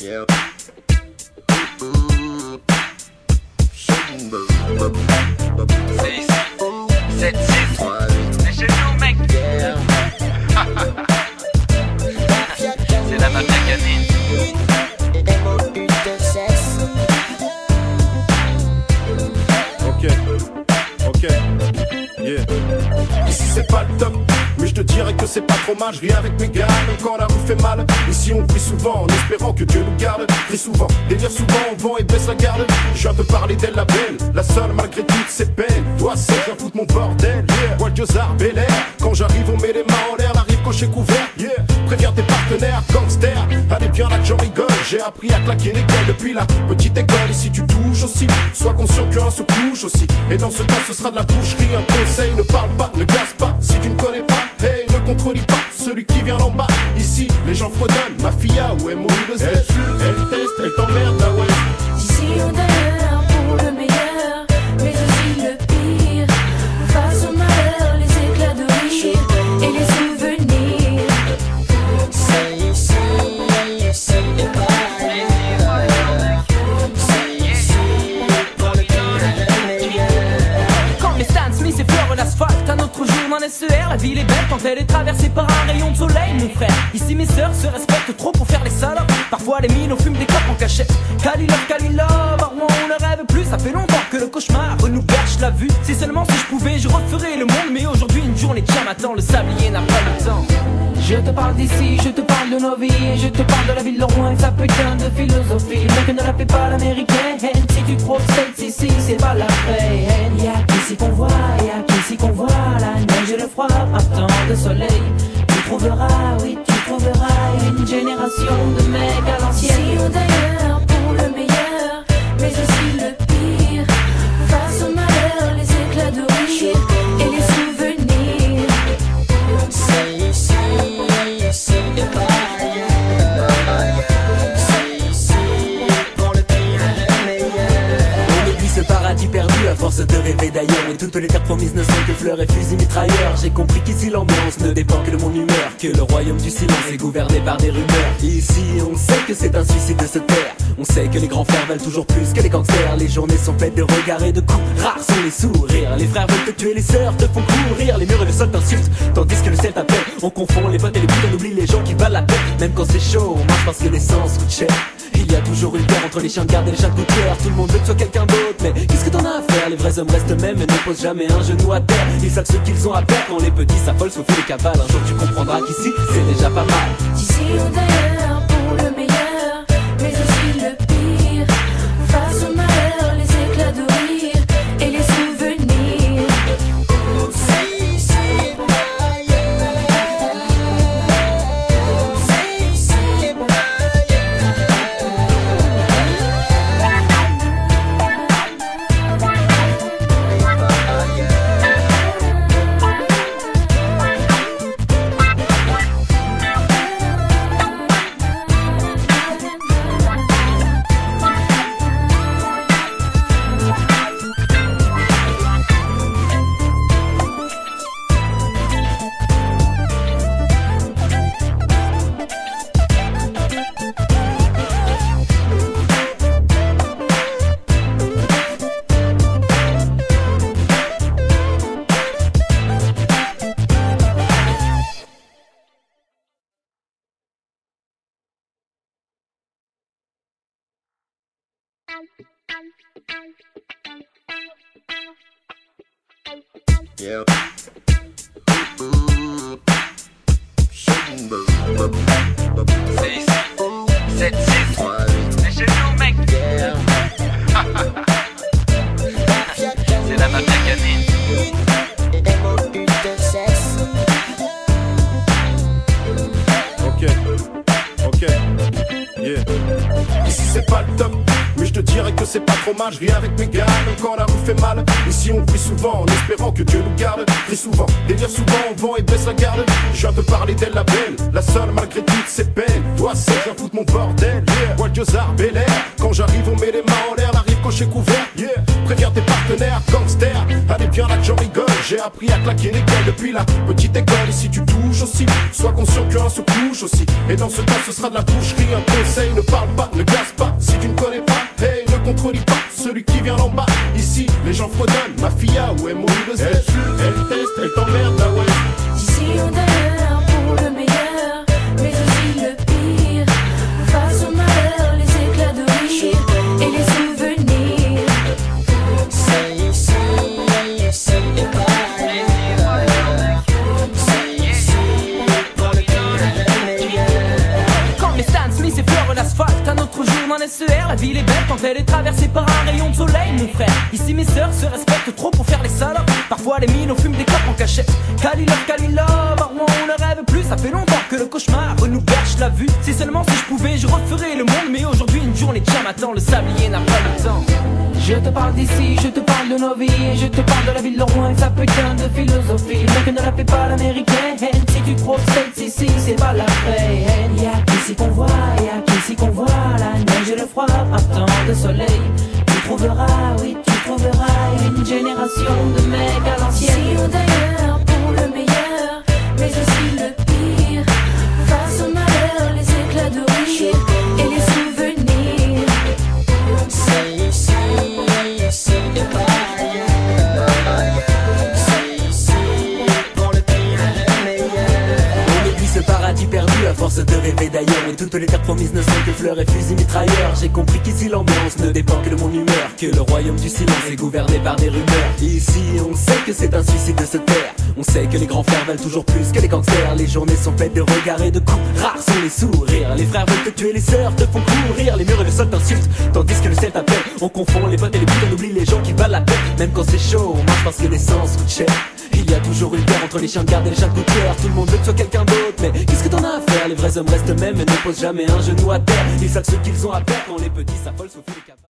Yeah. C'est ici, 7-6, c'est chez nous mec. Yeah. C'est la mafia canine. Ok, yeah. Ici c'est pas le top, mais je te dirais que c'est pas trop mal. Je ris avec mes gars, même quand la rue fait mal. Ici on prie souvent, en espérant que Dieu nous garde. Prie souvent, délire souvent, on vend et baisse la garde. Je viens te parler d'elle, la belle, la seule malgré toutes ses peines. Toi c'est j'en fous de mon bordel, yeah. Waldiozar, Bel Air. Quand j'arrive on met les mains en l'air, l'arrive coché couvert, yeah. Préviens tes partenaires, gangsters. Allez bien là que j'en rigole, j'ai appris à claquer les gueules depuis la petite école. Et si tu touches aussi, sois conscient qu'un se couche aussi. Et dans ce cas ce sera de la boucherie, un conseil, ne parle pas, ne gaze pas. Si tu ne connais pas, hey, ne contredis pas celui qui vient d'en bas. Ici, les gens fredonnent, ma fille a ou MOI2Z. Elle teste, elle t'emmerde, là ouais. Ici on d'ailleurs pour le meilleur, mais aussi le pire. Face au malheur, les éclats de rire et les souvenirs. C'est ici, et pas ailleurs. C'est ici, pour le meilleur. Quand mes Stan Smith effleurent l'asphalte, un autre jour dans SER, la ville est belle quand elle est traversée par un rayon de soleil, mon frère. Ici mes sœurs se respectent trop pour faire les salopes. Parfois les mines fument des clopes en cachette. Cali love, à Rouen on ne rêve plus. Ça fait longtemps que le cauchemar nous gâche la vue. Si seulement si je pouvais, je referais le monde. Mais aujourd'hui une journée tient m'attend, le sablier n'a pas le temps. Je te parle d'ici, je te parle de nos vies. Je te parle de la ville de Rouen et sa putain de philosophie. Mais que ne la fait pas l'américaine. Si tu trouves cette ici, c'est pas la peine. Y'a qu'ici qu'on voit, y'a qu'ici qu'on voit la neige et le froid, un temps de soleil. Tu trouveras, oui tu trouveras une génération de mecs à l'ancienne. Ici ou d'ailleurs pour le meilleur, mais aussi le pire. Face au malheur, les éclats de rire et les souvenirs. C'est ici, et pas ailleurs. C'est ici, pour le pire et le meilleur. On oublie ce paradis perdu à force de rêver d'ailleurs. Et toutes les terres promises ne sont que fleurs et fusils mitrailleurs. J'ai compris qu'ici l'ambiance ne dépend que de mon humeur, que le royaume du silence est gouverné par des rumeurs. Ici on sait que c'est un suicide de se taire. On sait que les grands frères veulent toujours plus que les gangsters. Les journées sont faites de regards et de coups. Rares sont les sourires. Les frères veulent te tuer, les sœurs te font courir. Les murs et le sol t'insultent, tandis que le ciel t'appelle. On confond les potes et les coups, on oublie les gens qui valent la peine. Même quand c'est chaud, on marche parce que l'essence coûte cher. Il y a toujours une guerre entre les chiens de garde et les chats de gouttière. Tout le monde veut que tu sois quelqu'un d'autre, mais qu'est-ce que t'en as à faire? Les vrais hommes restent eux-mêmes et ne posent jamais un genou à terre. Ils savent ce qu'ils ont à perdre quand les petits s'affolent sauf les cavales. Un jour tu comprendras qu'ici c'est déjà pas mal. Ici ou d'ailleurs pour le meilleur, mais aussi le pire. Face au malheur, les éclats de rire et les souvenirs. C'est ici, pas ailleurs. C'est ici, pas Yeah. C'est ici, 7-6, c'est chez nous mec. Yeah. C'est la mafia canine. Ok, yeah. Ici c'est pas le top, mais je te dirais que c'est pas trop mal. Je ris avec mes gars, même quand la rue fait mal. Ici on prie souvent, en espérant que Dieu nous garde. Prie souvent, délire souvent, on vend et baisse la garde. Je viens te parler d'elle, la belle, la seule malgré toutes ses peines. Toi c'est j'en fous de mon bordel, yeah. Waldiozar, Bel Air. Quand j'arrive on met les mains en l'air, l'arrive coché couvert, yeah. préviens tes partenaires, gangsters. Allez bien là que j'en rigole, j'ai appris à claquer les gueules depuis la petite école. Et si tu touches aussi, sois conscient qu'un se couche aussi. Et dans ce cas ce sera de la boucherie, un conseil, ne parle pas, ne gaze pas. Si tu ne connais pas, hey, ne contredis pas celui qui vient d'en bas. Ici, les gens fredonnent, ma filla ou MOI le Z. Elle teste, elle t'emmerde, là ouais. Ici ou d'ailleurs, pour le meilleur, mais aussi le pire. Face au malheur, les éclats de rire et les souvenirs. C'est ici et pas ailleurs. C'est ici pour le pire et le meilleur. Quand les Stan Smith effleurent l'asphalte, un autre jour dans SER, la ville est belle quand elle est traversée par un rayon de soleil, mon frère. Ici mes sœurs se respectent trop pour faire les salopes. Parfois les mines fument des clopes en cachette. Cali love, à Rouen on ne rêve plus. Ça fait longtemps que le cauchemar nous gâche la vue. Si seulement si je pouvais, je referais le monde. Mais aujourd'hui une journée de m'attend, le sablier n'a pas le temps. Je te parle d'ici, je te parle de nos vies. Je te parle de la ville de Rouen et sa putain de philosophie. Le mec ne la fait pas l'américaine. Si tu trouves cette ici, c'est pas la peine. Y'a qu'ici qu'on voit, y'a qu'ici qu'on voit la neige et le froid, un temps de soleil. Tu trouveras, oui tu trouveras une génération de mecs à l'ancienne. Ici ou d'ailleurs, pour le meilleur, mais aussi le pire. Face au malheur, les éclats de rire et les souvenirs. C'est ici et pas ailleurs. C'est ici pour le pire et le meilleur. On oublie ce paradis perdu à force de rêver d'ailleurs. Et toutes les terres promises ne sont que fleurs et fusils mitrailleurs. J'ai compris qu'ici l'ambiance ne dépend que de mon humeur, que le royaume du silence est gouverné par des rumeurs. Ici on sait que c'est un suicide de se taire. On sait que les grands frères valent toujours plus que les gangsters. Les journées sont faites de regards et de coups. Rares sont les sourires. Les frères veulent te tuer, les sœurs te font courir. Les murs et le sol t'insultent, tandis que le ciel t'appelle. On confond les potes et les putes, on oublie les gens qui valent la peine. Même quand c'est chaud, on marche parce que l'essence coûte cher. Il y a toujours une guerre entre les chiens de garde et les chiens de gouttière. Tout le monde veut que tu sois quelqu'un d'autre, mais qu'est-ce que t'en as à faire? Les vrais hommes restent eux-mêmes et ne posent jamais un genou à terre. Ils savent ce qu'ils ont à perdre quand les petits s'affolent sous les